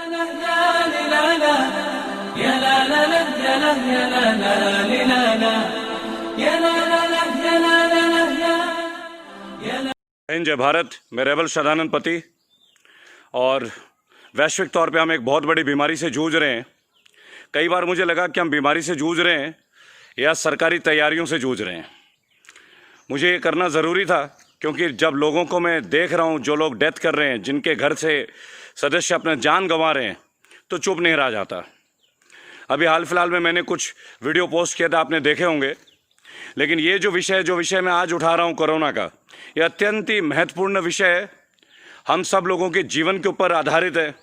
जय भारत। मैं रेबल सदानंद पति। और वैश्विक तौर पे हम एक बहुत बड़ी बीमारी से जूझ रहे हैं। कई बार मुझे लगा कि हम बीमारी से जूझ रहे हैं या सरकारी तैयारियों से जूझ रहे हैं। मुझे ये करना ज़रूरी था क्योंकि जब लोगों को मैं देख रहा हूँ, जो लोग डेथ कर रहे हैं, जिनके घर से सदस्य अपना जान गंवा रहे हैं, तो चुप नहीं रहा जाता। अभी हाल फिलहाल में मैंने कुछ वीडियो पोस्ट किया था, आपने देखे होंगे। लेकिन ये जो विषय मैं आज उठा रहा हूँ, कोरोना का, ये अत्यंत ही महत्वपूर्ण विषय है। हम सब लोगों के जीवन के ऊपर आधारित है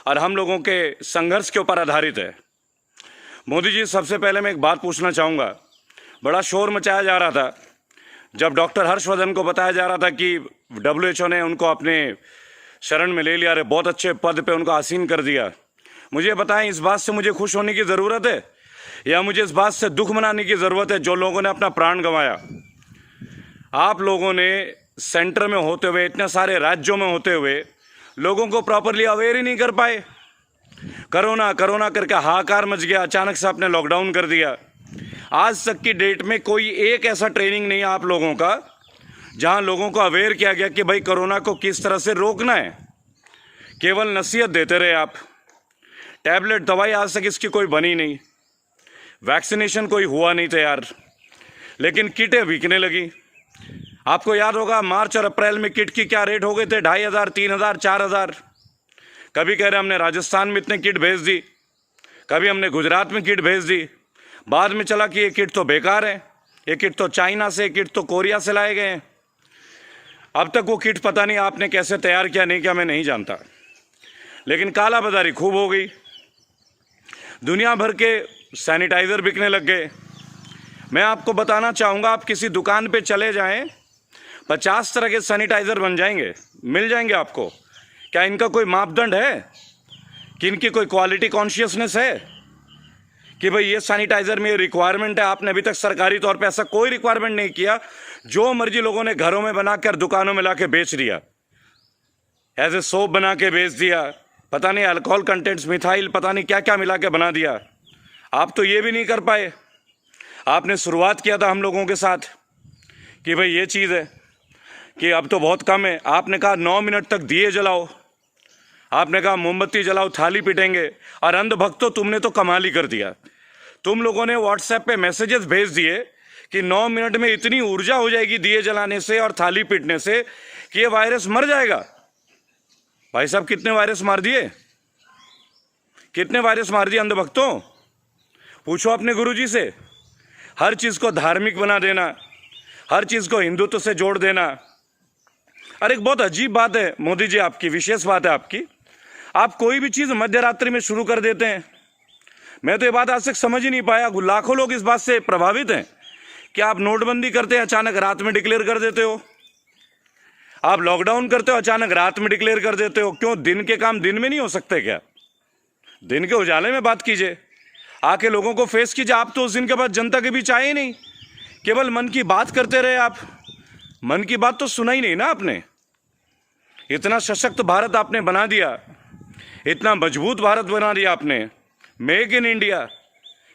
और हम लोगों के संघर्ष के ऊपर आधारित है। मोदी जी, सबसे पहले मैं एक बात पूछना चाहूँगा। बड़ा शोर मचाया जा रहा था जब डॉक्टर हर्षवर्धन को बताया जा रहा था कि WHO ने उनको अपने शरण में ले लिया, अरे बहुत अच्छे पद पे उनको आसीन कर दिया। मुझे बताएं, इस बात से मुझे खुश होने की ज़रूरत है या मुझे इस बात से दुख मनाने की ज़रूरत है जो लोगों ने अपना प्राण गंवाया? आप लोगों ने सेंटर में होते हुए, इतने सारे राज्यों में होते हुए लोगों को प्रॉपरली अवेयर ही नहीं कर पाए। कोरोना कोरोना करके हाहाकार मच गया, अचानक से आपने लॉकडाउन कर दिया। आज तक की डेट में कोई एक ऐसा ट्रेनिंग नहीं है आप लोगों का जहां लोगों को अवेयर किया गया कि भाई कोरोना को किस तरह से रोकना है। केवल नसीहत देते रहे आप। टैबलेट दवाई आज तक इसकी कोई बनी नहीं, वैक्सीनेशन कोई हुआ नहीं तैयार, लेकिन किटें बिकने लगी। आपको याद होगा मार्च और अप्रैल में किट की क्या रेट हो गए थे, 2500, 3000, 4000। कभी कह रहे हमने राजस्थान में इतने किट भेज दी, कभी हमने गुजरात में किट भेज दी। बाद में चला कि ये किट तो बेकार है, ये किट तो चाइना से, किट तो कोरिया से लाए गए हैं। अब तक वो किट पता नहीं आपने कैसे तैयार किया, नहीं किया, मैं नहीं जानता। लेकिन काला बाजारी खूब हो गई। दुनिया भर के सैनिटाइज़र बिकने लग गए। मैं आपको बताना चाहूँगा, आप किसी दुकान पे चले जाएं, 50 तरह के सैनिटाइज़र बन जाएंगे, मिल जाएंगे आपको। क्या इनका कोई मापदंड है कि इनकी कोई क्वालिटी कॉन्शियसनेस है कि भाई ये सैनिटाइज़र में ये रिक्वायरमेंट है? आपने अभी तक सरकारी तौर पे ऐसा कोई रिक्वायरमेंट नहीं किया। जो मर्जी लोगों ने घरों में बनाकर दुकानों में ला के बेच दिया, एज ए सोप बना के बेच दिया, पता नहीं अल्कोहल कंटेंट्स, मिथाइल, पता नहीं क्या क्या मिला के बना दिया। आप तो ये भी नहीं कर पाए। आपने शुरुआत किया था हम लोगों के साथ कि भाई ये चीज़ है कि अब तो बहुत कम है। आपने कहा 9 मिनट तक दिए जलाओ, आपने कहा मोमबत्ती जलाओ, थाली पीटेंगे। और अंधभक्तों, तुमने तो कमाल ही कर दिया। तुम लोगों ने व्हाट्सएप पे मैसेजेस भेज दिए कि 9 मिनट में इतनी ऊर्जा हो जाएगी दिए जलाने से और थाली पीटने से कि ये वायरस मर जाएगा। भाई साहब, कितने वायरस मार दिए, कितने वायरस मार दिए अंधभक्तों? पूछो अपने गुरुजी से। हर चीज़ को धार्मिक बना देना, हर चीज़ को हिंदुत्व से जोड़ देना। और एक बहुत अजीब बात है मोदी जी, आपकी विशेष बात है आपकी, आप कोई भी चीज़ मध्य रात्रि में शुरू कर देते हैं। मैं तो ये बात आज तक समझ ही नहीं पाया। लाखों लोग इस बात से प्रभावित हैं कि आप नोटबंदी करते हैं, अचानक रात में डिक्लेयर कर देते हो। आप लॉकडाउन करते हो, अचानक रात में डिक्लेयर कर देते हो। क्यों? दिन के काम दिन में नहीं हो सकते क्या? दिन के उजाले में बात कीजिए, आके लोगों को फेस कीजिए। आप तो उस दिन के बाद जनता के बीच आए ही नहीं, केवल मन की बात करते रहे आप। मन की बात तो सुना ही नहीं ना आपने। इतना सशक्त भारत आपने बना दिया, इतना मजबूत भारत बना दिया आपने। मेक इन इंडिया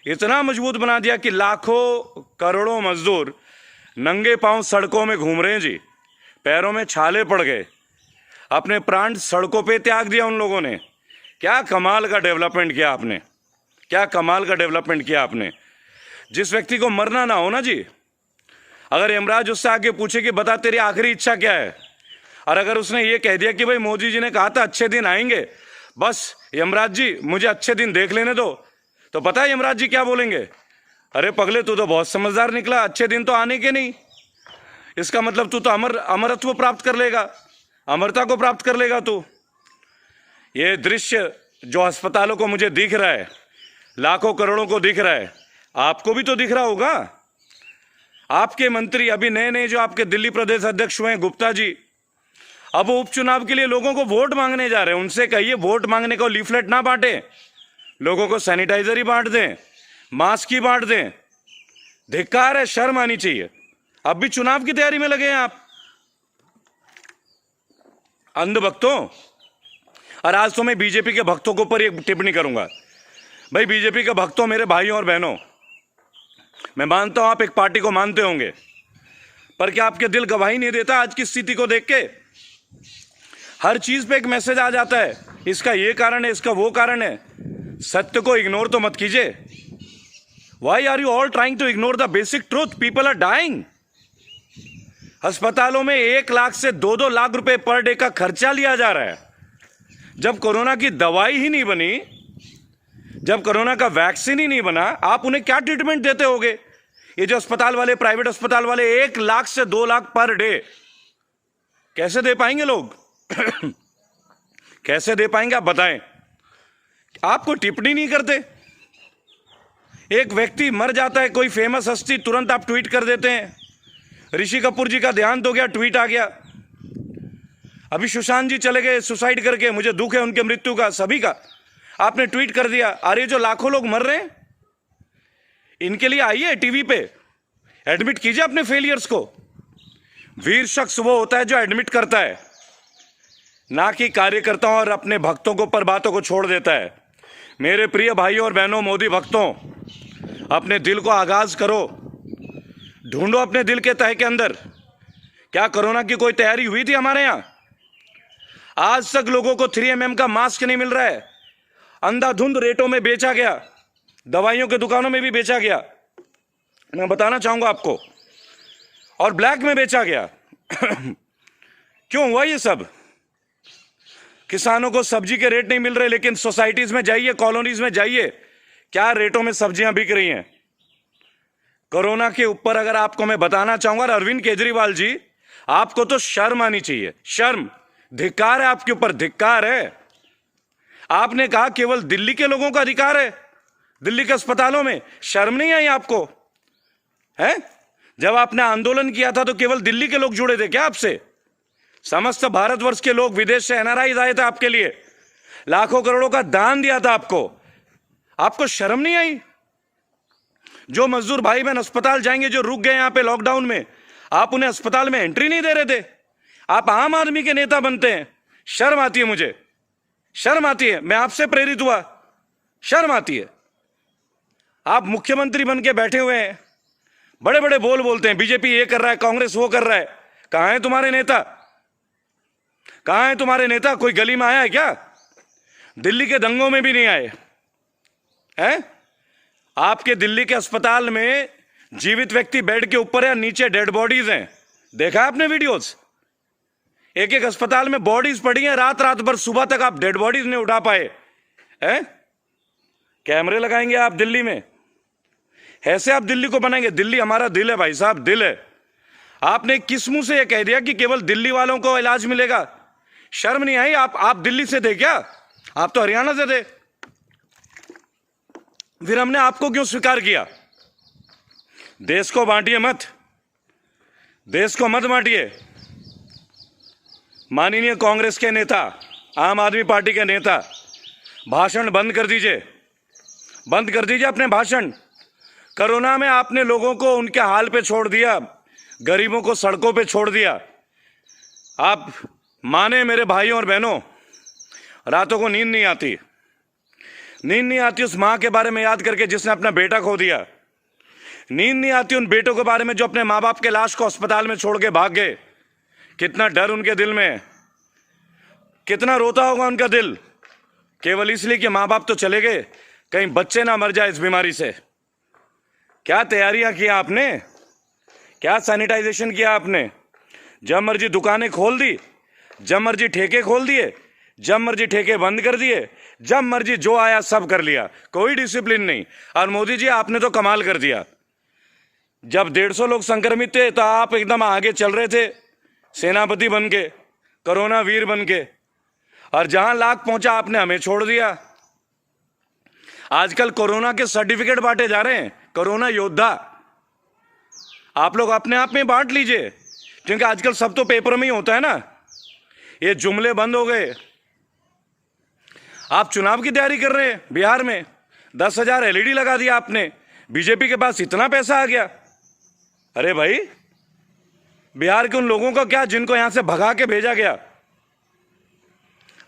इतना मजबूत बना दिया कि लाखों करोड़ों मजदूर नंगे पांव सड़कों में घूम रहे हैं जी। पैरों में छाले पड़ गए, अपने प्राण सड़कों पे त्याग दिया उन लोगों ने। क्या कमाल का डेवलपमेंट किया आपने, क्या कमाल का डेवलपमेंट किया आपने। जिस व्यक्ति को मरना ना हो ना जी, अगर यमराज उससे आके पूछे कि बता तेरी आखिरी इच्छा क्या है, और अगर उसने ये कह दिया कि भाई मोदी जी ने कहा था अच्छे दिन आएंगे, बस यमराज जी मुझे अच्छे दिन देख लेने दो, तो पता है यमराज जी क्या बोलेंगे? अरे पगले, तू तो बहुत समझदार निकला, अच्छे दिन तो आने के नहीं। इसका मतलब तू तो अमरत्व प्राप्त कर लेगा, अमरता को प्राप्त कर लेगा तू। ये दृश्य जो अस्पतालों को मुझे दिख रहा है, लाखों करोड़ों को दिख रहा है, आपको भी तो दिख रहा होगा। आपके मंत्री अभी नए नए जो आपके दिल्ली प्रदेश अध्यक्ष हुए हैं, गुप्ता जी, अब वो उपचुनाव के लिए लोगों को वोट मांगने जा रहे हैं। उनसे कहिए वोट मांगने को लीफलेट ना बांटे, लोगों को सैनिटाइजर ही बांट दें, मास्क ही बांट दें। धिक्कार है, शर्म आनी चाहिए। अब भी चुनाव की तैयारी में लगे हैं आप। अंधभक्तों, और आज तो मैं बीजेपी के भक्तों के ऊपर एक टिप्पणी करूंगा। भाई बीजेपी के भक्तों, मेरे भाइयों और बहनों, मैं मानता हूं आप एक पार्टी को मानते होंगे, पर क्या आपके दिल गवाही नहीं देता आज की स्थिति को देख के? हर चीज पे एक मैसेज आ जाता है, इसका ये कारण है, इसका वो कारण है। सत्य को इग्नोर तो मत कीजिए। Why are you all trying to ignore the basic truth? People are dying. अस्पतालों में 1 लाख से 2-2 लाख रुपए पर डे का खर्चा लिया जा रहा है। जब कोरोना की दवाई ही नहीं बनी, जब कोरोना का वैक्सीन ही नहीं बना, आप उन्हें क्या ट्रीटमेंट देते होगे? ये जो अस्पताल वाले, प्राइवेट अस्पताल वाले 1 लाख से 2 लाख पर डे कैसे दे पाएंगे लोग? कैसे दे पाएंगे आप बताएं? आपको टिप्पणी नहीं करते। एक व्यक्ति मर जाता है, कोई फेमस हस्ती, तुरंत आप ट्वीट कर देते हैं। ऋषि कपूर जी का देहांत हो गया, ट्वीट आ गया। अभी सुशांत जी चले गए सुसाइड करके, मुझे दुख है उनके मृत्यु का, सभी का, आपने ट्वीट कर दिया। अरे जो लाखों लोग मर रहे हैं, इनके लिए आइए टीवी पे, एडमिट कीजिए अपने फेलियर्स को। वीर शख्स वो होता है जो एडमिट करता है, ना कि कार्यकर्ताओं और अपने भक्तों को पर बातों को छोड़ देता है। मेरे प्रिय भाइयों और बहनों, मोदी भक्तों, अपने दिल को आगाज करो, ढूंढो अपने दिल के तह के अंदर। क्या कोरोना की कोई तैयारी हुई थी हमारे यहां? आज तक लोगों को 3mm का मास्क नहीं मिल रहा है। अंधाधुंध रेटों में बेचा गया, दवाइयों के दुकानों में भी बेचा गया, मैं बताना चाहूंगा आपको, और ब्लैक में बेचा गया। क्यों हुआ ये सब? किसानों को सब्जी के रेट नहीं मिल रहे, लेकिन सोसाइटीज में जाइए, कॉलोनीज में जाइए, क्या रेटों में सब्जियां बिक रही हैं। कोरोना के ऊपर अगर आपको मैं बताना चाहूंगा, अरविंद केजरीवाल जी, आपको तो शर्म आनी चाहिए। शर्म, धिक्कार है आपके ऊपर, धिक्कार है। आपने कहा केवल दिल्ली के लोगों का अधिकार है, दिल्ली के अस्पतालों में। शर्म नहीं आई आपको? है? जब आपने आंदोलन किया था तो केवल दिल्ली के लोग जुड़े थे क्या आपसे? समस्त भारतवर्ष के लोग, विदेश से एनआरआई आए थे आपके लिए, लाखों करोड़ों का दान दिया था आपको। आपको शर्म नहीं आई? जो मजदूर भाई बहन अस्पताल जाएंगे, जो रुक गए यहां पे लॉकडाउन में, आप उन्हें अस्पताल में एंट्री नहीं दे रहे थे। आप आम आदमी के नेता बनते हैं। शर्म आती है मुझे, शर्म आती है। मैं आपसे प्रेरित हुआ, शर्म आती है। आप मुख्यमंत्री बन के बैठे हुए हैं, बड़े बड़े बोल बोलते हैं, बीजेपी ये कर रहा है, कांग्रेस वो कर रहा है। कहां है तुम्हारे नेता? कहां है तुम्हारे नेता? कोई गली में आया है क्या? दिल्ली के दंगों में भी नहीं आए हैं? आपके दिल्ली के अस्पताल में जीवित व्यक्ति बेड के ऊपर है, नीचे डेड बॉडीज हैं। देखा है आपने वीडियोस? एक एक अस्पताल में बॉडीज पड़ी हैं, रात रात भर, सुबह तक आप डेड बॉडीज नहीं उठा पाए हैं? कैमरे लगाएंगे आप दिल्ली में? ऐसे आप दिल्ली को बनाएंगे? दिल्ली हमारा दिल है भाई साहब, दिल है। आपने किस मुंह से यह कह दिया कि केवल दिल्ली वालों को इलाज मिलेगा? शर्म नहीं आई? आप दिल्ली से थे क्या? आप तो हरियाणा से थे। फिर हमने आपको क्यों स्वीकार किया? देश को बांटिए मत, देश को मत बांटिए। माननीय कांग्रेस के नेता, आम आदमी पार्टी के नेता, भाषण बंद कर दीजिए, बंद कर दीजिए अपने भाषण। कोरोना में आपने लोगों को उनके हाल पे छोड़ दिया, गरीबों को सड़कों पे छोड़ दिया। आप माने मेरे भाइयों और बहनों, रातों को नींद नहीं आती, नींद नहीं आती उस माँ के बारे में याद करके जिसने अपना बेटा खो दिया। नींद नहीं आती उन बेटों के बारे में जो अपने माँ बाप के लाश को अस्पताल में छोड़ के भाग गए। कितना डर उनके दिल में, कितना रोता होगा उनका दिल, केवल इसलिए कि माँ बाप तो चले गए, कहीं बच्चे ना मर जाए इस बीमारी से। क्या तैयारियां किया आपने? क्या सैनिटाइजेशन किया आपने? जब मर्जी दुकानें खोल दी, जब मर्जी ठेके खोल दिए, जब मर्जी ठेके बंद कर दिए, जब मर्जी जो आया सब कर लिया, कोई डिसिप्लिन नहीं। और मोदी जी आपने तो कमाल कर दिया। जब 150 लोग संक्रमित थे तो आप एकदम आगे चल रहे थे, सेनापति बन के, कोरोना वीर बन के, और जहां लाख पहुंचा आपने हमें छोड़ दिया। आजकल कोरोना के सर्टिफिकेट बांटे जा रहे हैं, कोरोना योद्धा। आप लोग अपने आप में बांट लीजिए, क्योंकि आजकल सब तो पेपर में ही होता है ना। ये जुमले बंद हो गए। आप चुनाव की तैयारी कर रहे हैं बिहार में, 10,000 एलईडी लगा दिया आपने, बीजेपी के पास इतना पैसा आ गया। अरे भाई, बिहार के उन लोगों का क्या जिनको यहां से भगा के भेजा गया?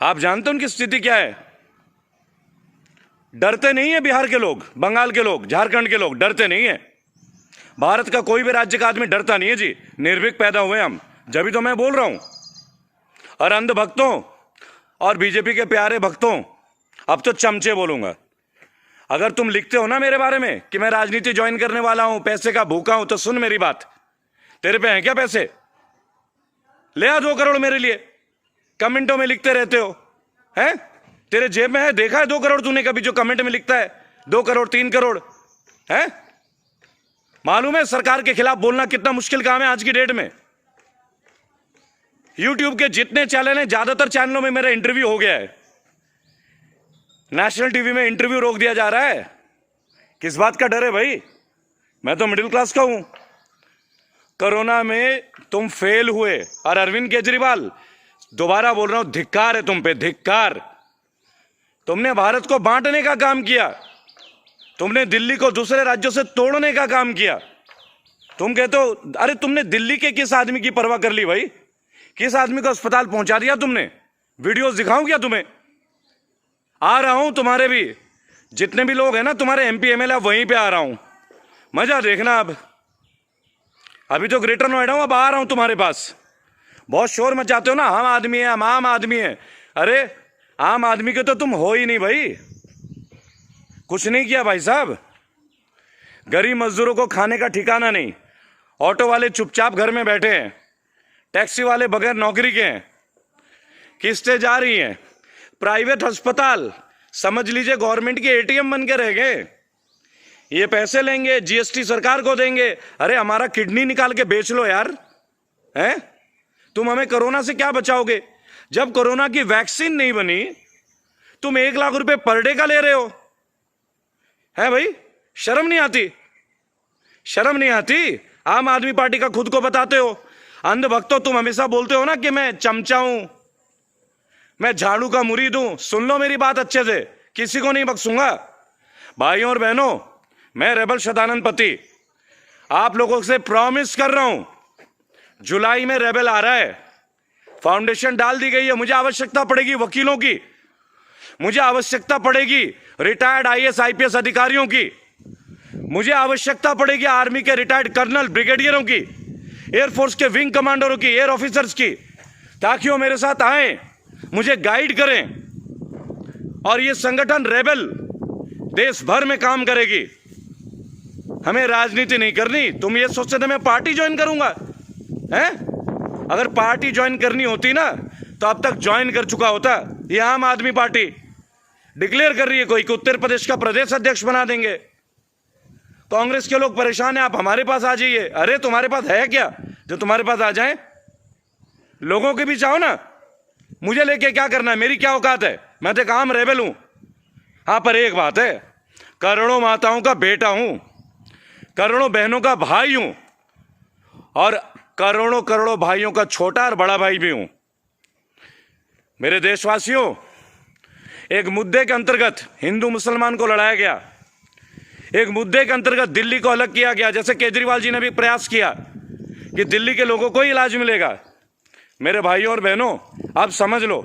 आप जानते हैं उनकी स्थिति क्या है? डरते नहीं है बिहार के लोग, बंगाल के लोग, झारखंड के लोग डरते नहीं है। भारत का कोई भी राज्य का आदमी डरता नहीं है जी। निर्भीक पैदा हुए हम, जब भी तो मैं बोल रहा हूं। और अंध भक्तों और बीजेपी के प्यारे भक्तों, अब तो चमचे बोलूंगा। अगर तुम लिखते हो ना मेरे बारे में कि मैं राजनीति ज्वाइन करने वाला हूं, पैसे का भूखा हूं, तो सुन मेरी बात। तेरे पे हैं क्या पैसे? ले आ 2 करोड़ मेरे लिए। कमेंटों में लिखते रहते हो, हैं? तेरे जेब में है? देखा है 2 करोड़ तूने कभी जो कमेंट में लिखता है? 2 करोड़ 3 करोड़, हैं? मालूम है सरकार के खिलाफ बोलना कितना मुश्किल काम है आज की डेट में। यूट्यूब के जितने चैनल हैं, ज्यादातर चैनलों में मेरा इंटरव्यू हो गया है। नेशनल टीवी में इंटरव्यू रोक दिया जा रहा है। किस बात का डर है भाई? मैं तो मिडिल क्लास का हूं। कोरोना में तुम फेल हुए, और अरविंद केजरीवाल, दोबारा बोल रहा हूं, धिक्कार है तुम पे, धिक्कार। तुमने भारत को बांटने का काम किया, तुमने दिल्ली को दूसरे राज्यों से तोड़ने का काम किया। तुम कहते हो, अरे तुमने दिल्ली के किस आदमी की परवाह कर ली भाई? किस आदमी को अस्पताल पहुंचा दिया तुमने? वीडियोस दिखाऊं क्या तुम्हें? आ रहा हूं, तुम्हारे भी जितने भी लोग हैं ना, तुम्हारे एमपी एमएलए, वहीं पे आ रहा हूं। मजा देखना। अब अभी तो ग्रेटर नोएडा हूं, अब आ रहा हूं तुम्हारे पास। बहुत शोर मचाते हो ना, हम आदमी हैं, हम आम आदमी हैं। अरे आम आदमी के तो तुम हो ही नहीं भाई। कुछ नहीं किया भाई साहब। गरीब मजदूरों को खाने का ठिकाना नहीं। ऑटो वाले चुपचाप घर में बैठे हैं, टैक्सी वाले बगैर नौकरी के हैं, किस्तें जा रही हैं। प्राइवेट अस्पताल समझ लीजिए गवर्नमेंट के एटीएम बन के रह गए। ये पैसे लेंगे, जीएसटी सरकार को देंगे। अरे हमारा किडनी निकाल के बेच लो यार, हैं? तुम हमें कोरोना से क्या बचाओगे? जब कोरोना की वैक्सीन नहीं बनी, तुम 1 लाख रुपए पर डे का ले रहे हो, है भाई? शर्म नहीं आती? शर्म नहीं आती? आम आदमी पार्टी का खुद को बताते हो। अंध भक्तों, तुम हमेशा बोलते हो ना कि मैं चमचा हूं, मैं झाड़ू का मुरीद हूं। सुन लो मेरी बात अच्छे से, किसी को नहीं बख्शूंगा। भाइयों और बहनों, मैं रेबल सदानंद पति आप लोगों से प्रॉमिस कर रहा हूं, जुलाई में रेबल आ रहा है। फाउंडेशन डाल दी गई है। मुझे आवश्यकता पड़ेगी वकीलों की, मुझे आवश्यकता पड़ेगी रिटायर्ड आईएएस आईपीएस अधिकारियों की, मुझे आवश्यकता पड़ेगी आर्मी के रिटायर्ड कर्नल ब्रिगेडियरों की, एयरफोर्स के विंग कमांडरों की, एयर ऑफिसर्स की, ताकि वो मेरे साथ आए, मुझे गाइड करें। और ये संगठन रेबल देश भर में काम करेगी। हमें राजनीति नहीं करनी। तुम ये सोचते थे मैं पार्टी ज्वाइन करूंगा, हैं? अगर पार्टी ज्वाइन करनी होती ना, तो अब तक ज्वाइन कर चुका होता। ये आम आदमी पार्टी डिक्लेयर कर रही है कोई कि उत्तर प्रदेश का प्रदेश अध्यक्ष बना देंगे। कांग्रेस के लोग परेशान हैं, आप हमारे पास आ जाइए। अरे तुम्हारे पास है क्या जो तुम्हारे पास आ जाए? लोगों के भी चाहो ना। मुझे लेके क्या करना है? मेरी क्या औकात है? मैं तो एक आम रेबल हूं। हाँ, पर एक बात है, करोड़ों माताओं का बेटा हूं, करोड़ों बहनों का भाई हूं, और करोड़ों करोड़ों भाइयों का छोटा और बड़ा भाई भी हूं। मेरे देशवासियों, एक मुद्दे के अंतर्गत हिंदू मुसलमान को लड़ाया गया, एक मुद्दे के अंतर्गत दिल्ली को अलग किया गया। जैसे केजरीवाल जी ने भी प्रयास किया कि दिल्ली के लोगों को ही इलाज मिलेगा। मेरे भाइयों और बहनों, आप समझ लो,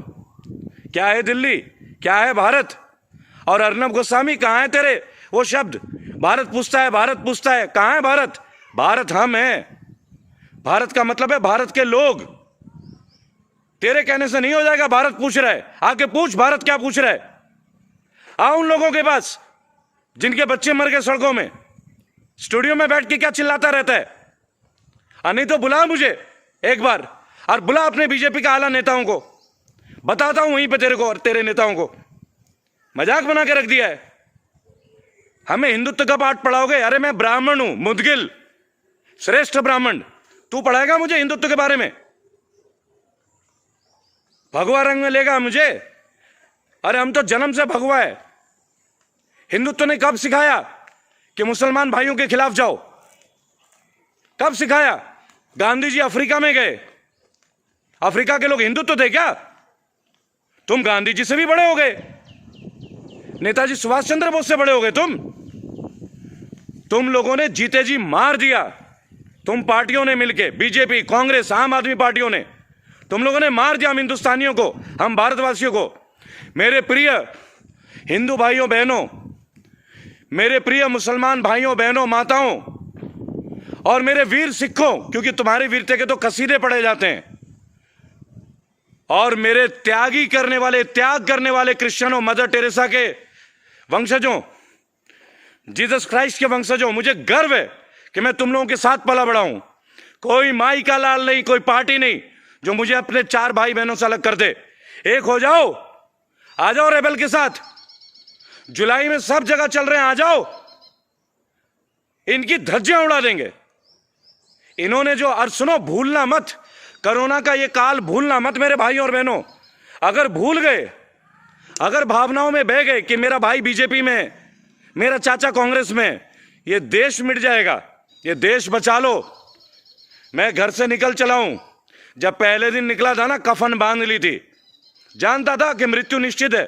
क्या है दिल्ली, क्या है भारत? और अर्नब गोस्वामी, कहां है तेरे वो शब्द? भारत पूछता है, भारत पूछता है, कहां है भारत? भारत हम हैं। भारत का मतलब है भारत के लोग। तेरे कहने से नहीं हो जाएगा। भारत पूछ रहा है, आके पूछ भारत क्या पूछ रहा है। आओ उन लोगों के पास जिनके बच्चे मर गए सड़कों में, स्टूडियो में बैठ के क्या चिल्लाता रहता है? नहीं तो बुला मुझे एक बार, और बुला अपने बीजेपी के आला नेताओं को, बताता हूं वहीं पे तेरे को और तेरे नेताओं को। मजाक बना के रख दिया है। हमें हिंदुत्व का पाठ पढ़ाओगे? अरे मैं ब्राह्मण हूं, मुदगिल, श्रेष्ठ ब्राह्मण। तू पढ़ाएगा मुझे हिंदुत्व के बारे में? भगवा रंग में लेगा मुझे? अरे हम तो जन्म से भगवा है। हिंदुत्व ने कब सिखाया कि मुसलमान भाइयों के खिलाफ जाओ? कब सिखाया? गांधी जी अफ्रीका में गए, अफ्रीका के लोग हिंदुत्व थे क्या? तुम गांधी जी से भी बड़े हो गए, नेताजी सुभाष चंद्र बोस से बड़े हो गए तुम लोगों ने जीते जी मार दिया। तुम पार्टियों ने मिलके, बीजेपी, कांग्रेस, आम आदमी पार्टियों ने तुम लोगों ने मार दिया हम हिंदुस्तानियों को, हम भारतवासियों को। मेरे प्रिय हिंदू भाइयों बहनों, मेरे प्रिय मुसलमान भाइयों बहनों माताओं, और मेरे वीर सिखों, क्योंकि तुम्हारे वीरते के तो कसीदे पढ़े जाते हैं, और मेरे त्याग करने वाले क्रिश्चियनों, मदर टेरेसा के वंशजों, जीसस क्राइस्ट के वंशजों, मुझे गर्व है कि मैं तुम लोगों के साथ पला बड़ा हूं। कोई माई का लाल नहीं, कोई पार्टी नहीं जो मुझे अपने 4 भाई बहनों से अलग कर दे। एक हो जाओ, आ जाओ रेबल के साथ। जुलाई में सब जगह चल रहे हैं, आ जाओ, इनकी धज्जियां उड़ा देंगे। इन्होंने जो, और सुनो, भूलना मत, कोरोना का ये काल भूलना मत मेरे भाइयों और बहनों। अगर भूल गए, अगर भावनाओं में बह गए कि मेरा भाई बीजेपी में, मेरा चाचा कांग्रेस में, ये देश मिट जाएगा, ये देश बचा लो। मैं घर से निकल चला हूं, जब पहले दिन निकला था ना, कफन बांध ली थी, जानता था कि मृत्यु निश्चित है।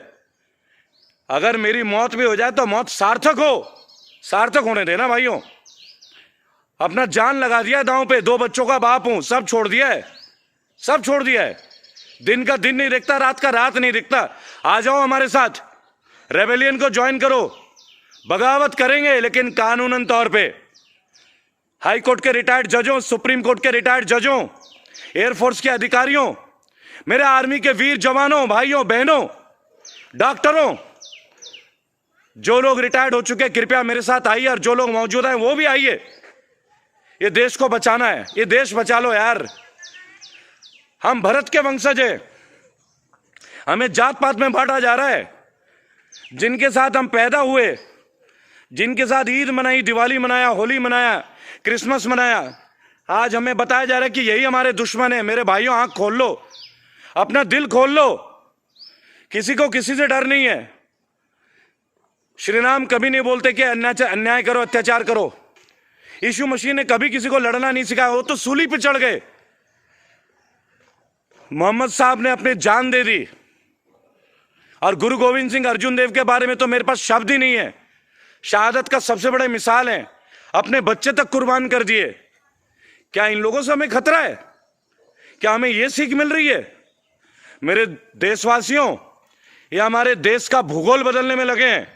अगर मेरी मौत भी हो जाए तो मौत सार्थक हो, सार्थक होने देना भाइयों। अपना जान लगा दिया दांव पे, 2 बच्चों का बाप हूं, सब छोड़ दिया है, सब छोड़ दिया है। दिन का दिन नहीं दिखता, रात का रात नहीं दिखता। आ जाओ हमारे साथ, रेबेलियन को ज्वाइन करो। बगावत करेंगे लेकिन कानूनन तौर पे। हाई कोर्ट के रिटायर्ड जजों, सुप्रीम कोर्ट के रिटायर्ड जजों, एयरफोर्स के अधिकारियों, मेरे आर्मी के वीर जवानों, भाइयों बहनों, डॉक्टरों, जो लोग रिटायर्ड हो चुके, कृपया मेरे साथ आइए, और जो लोग मौजूद हैं वो भी आइए। ये देश को बचाना है, ये देश बचा लो यार। हम भरत के वंशज हैं, हमें जात पात में बांटा जा रहा है। जिनके साथ हम पैदा हुए, जिनके साथ ईद मनाई, दिवाली मनाया, होली मनाया, क्रिसमस मनाया, आज हमें बताया जा रहा है कि यही हमारे दुश्मन है। मेरे भाइयों, आंख खोल लो, अपना दिल खोल लो। किसी को किसी से डर नहीं है। श्री राम कभी नहीं बोलते कि अन्याय करो, अत्याचार करो। यीशु मसीह ने कभी किसी को लड़ना नहीं सिखाया, वो तो सूली पे चढ़ गए। मोहम्मद साहब ने अपनी जान दे दी, और गुरु गोविंद सिंह अर्जुन देव के बारे में तो मेरे पास शब्द ही नहीं है। शहादत का सबसे बड़ा मिसाल है, अपने बच्चे तक कुर्बान कर दिए। क्या इन लोगों से हमें खतरा है? क्या हमें यह सीख मिल रही है? मेरे देशवासियों, ये हमारे देश का भूगोल बदलने में लगे हैं,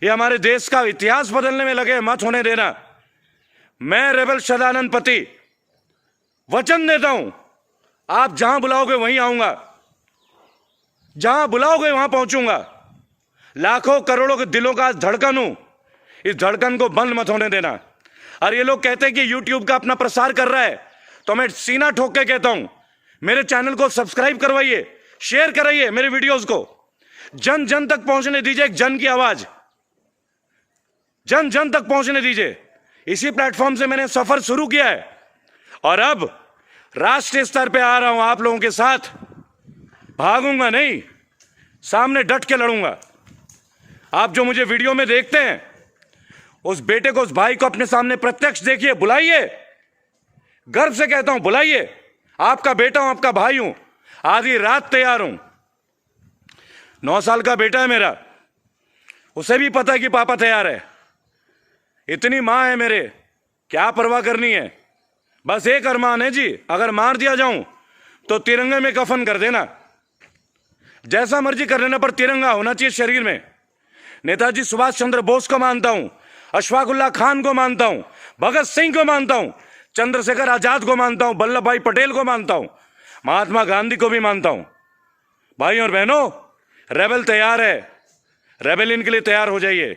ये हमारे देश का इतिहास बदलने में लगे हैं, मत होने देना। मैं रेबल सदानंद पति वचन देता हूं, आप जहां बुलाओगे वहीं आऊंगा, जहां बुलाओगे वहां पहुंचूंगा। लाखों करोड़ों के दिलों का धड़कन हूं, इस धड़कन को बंद मत होने देना। और ये लोग कहते हैं कि यूट्यूब का अपना प्रसार कर रहा है, तो मैं सीना ठोक के कहता हूं, मेरे चैनल को सब्सक्राइब करवाइए, शेयर कराइए मेरे वीडियोस को, जन जन तक पहुंचने दीजिए। एक जन की आवाज जन जन तक पहुंचने दीजिए। इसी प्लेटफॉर्म से मैंने सफर शुरू किया है, और अब राष्ट्रीय स्तर पे आ रहा हूं आप लोगों के साथ। भागूंगा नहीं, सामने डट के लड़ूंगा। आप जो मुझे वीडियो में देखते हैं, उस बेटे को, उस भाई को अपने सामने प्रत्यक्ष देखिए, बुलाइए। गर्व से कहता हूं, बुलाइए। आपका बेटा हूं, आपका भाई हूं, आधी रात तैयार हूं। 9 साल का बेटा है मेरा, उसे भी पता है कि पापा तैयार है। इतनी मां है मेरे, क्या परवाह करनी है। बस एक अरमान है जी, अगर मार दिया जाऊं तो तिरंगे में कफन कर देना, जैसा मर्जी कर लेना, पर तिरंगा होना चाहिए शरीर में। नेताजी सुभाष चंद्र बोस को मानता हूं, अशफाकुल्लाह खान को मानता हूं, भगत सिंह को मानता हूं, चंद्रशेखर आजाद को मानता हूं, वल्लभ भाई पटेल को मानता हूं, महात्मा गांधी को भी मानता हूं। भाई और बहनों, रेबल तैयार है, रेबेलियन के लिए तैयार हो जाइए।